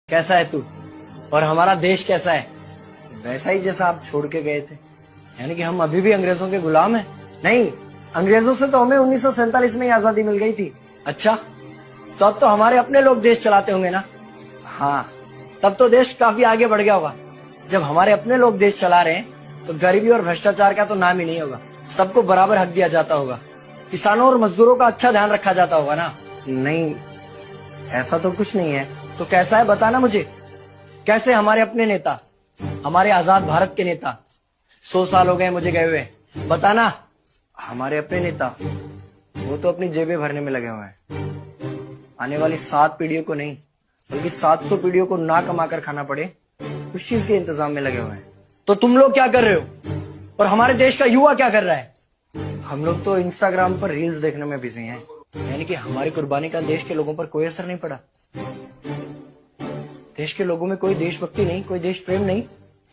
कैसा है तू और हमारा देश कैसा है? वैसा ही जैसा आप छोड़ के गए थे। यानी कि हम अभी भी अंग्रेजों के गुलाम हैं? नहीं, अंग्रेजों से तो हमें 1947 में ही आजादी मिल गई थी। अच्छा, तो अब तो हमारे अपने लोग देश चलाते होंगे ना? हाँ, तब तो देश काफी आगे बढ़ गया होगा। जब हमारे अपने लोग देश चला रहे हैं तो गरीबी और भ्रष्टाचार का तो नाम ही नहीं होगा। सबको बराबर हक दिया जाता होगा, किसानों और मजदूरों का अच्छा ध्यान रखा जाता होगा ना? नहीं, ऐसा तो कुछ नहीं है। तो कैसा है बताना मुझे। कैसे हमारे अपने नेता, हमारे आजाद भारत के नेता, 100 साल हो गए मुझे गए हुए, बताना। हमारे अपने नेता वो तो अपनी जेबें भरने में लगे हुए हैं। आने वाली 7 पीढ़ियों को नहीं बल्कि 700 पीढ़ियों को ना कमा कर खाना पड़े उस चीज के इंतजाम में लगे हुए हैं। तो तुम लोग क्या कर रहे हो और हमारे देश का युवा क्या कर रहा है? हम लोग तो इंस्टाग्राम पर रील्स देखने में बिजी हैं। यानी कि हमारी कुर्बानी का देश के लोगों पर कोई असर नहीं पड़ा। देश के लोगों में कोई देशभक्ति नहीं, कोई देश प्रेम नहीं।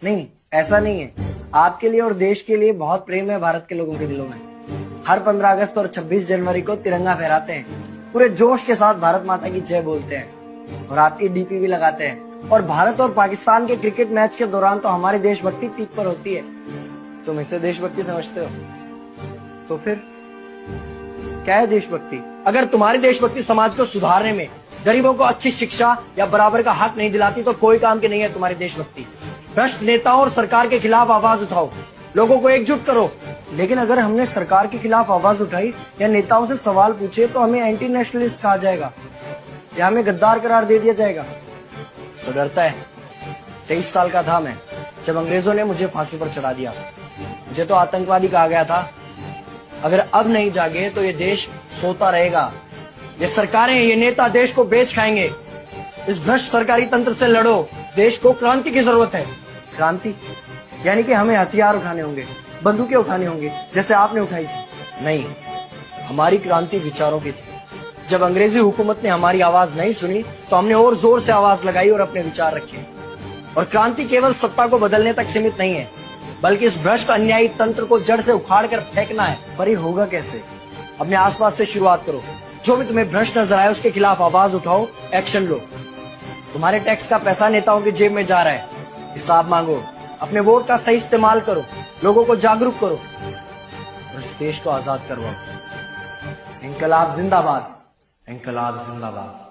नहीं, ऐसा नहीं है। आपके लिए और देश के लिए बहुत प्रेम है भारत के लोगों के दिलों में। हर 15 अगस्त और 26 जनवरी को तिरंगा फहराते हैं, पूरे जोश के साथ भारत माता की जय बोलते हैं और आपकी डीपी भी लगाते हैं। और भारत और पाकिस्तान के क्रिकेट मैच के दौरान तो हमारी देशभक्ति पीक पर होती है। तुम इसे देशभक्ति समझते हो? तो फिर क्या है देशभक्ति? अगर तुम्हारी देशभक्ति समाज को सुधारने में, गरीबों को अच्छी शिक्षा या बराबर का हक नहीं दिलाती तो कोई काम की नहीं है तुम्हारी देशभक्ति। भ्रष्ट नेताओं और सरकार के खिलाफ आवाज उठाओ, लोगों को एकजुट करो। लेकिन अगर हमने सरकार के खिलाफ आवाज उठाई या नेताओं से सवाल पूछे तो हमें एंटी नेशनलिस्ट कहा जाएगा या हमें गद्दार करार दे दिया जाएगा। तो डरता है। 23 साल का था मैं जब अंग्रेजों ने मुझे फांसी पर चढ़ा दिया। मुझे तो आतंकवादी कहा गया था। अगर अब नहीं जागे तो ये देश सोता रहेगा। ये सरकारें, ये नेता देश को बेच खाएंगे। इस भ्रष्ट सरकारी तंत्र से लड़ो। देश को क्रांति की जरूरत है। क्रांति यानी कि हमें हथियार उठाने होंगे, बंदूकें उठानी होंगी जैसे आपने उठाई थी। नहीं, हमारी क्रांति विचारों की थी। जब अंग्रेजी हुकूमत ने हमारी आवाज नहीं सुनी तो हमने और जोर से आवाज लगाई और अपने विचार रखे। और क्रांति केवल सत्ता को बदलने तक सीमित नहीं है, बल्कि इस भ्रष्ट अन्यायी तंत्र को जड़ से उखाड़ कर फेंकना है। पर ये होगा कैसे? अपने आसपास से शुरुआत करो। जो भी तुम्हें भ्रष्ट नजर आए उसके खिलाफ आवाज उठाओ, एक्शन लो। तुम्हारे टैक्स का पैसा नेताओं की जेब में जा रहा है, हिसाब मांगो। अपने वोट का सही इस्तेमाल करो, लोगों को जागरूक करो और इस देश को आजाद करवाओ। इंकलाब जिंदाबाद, इंकलाब जिंदाबाद।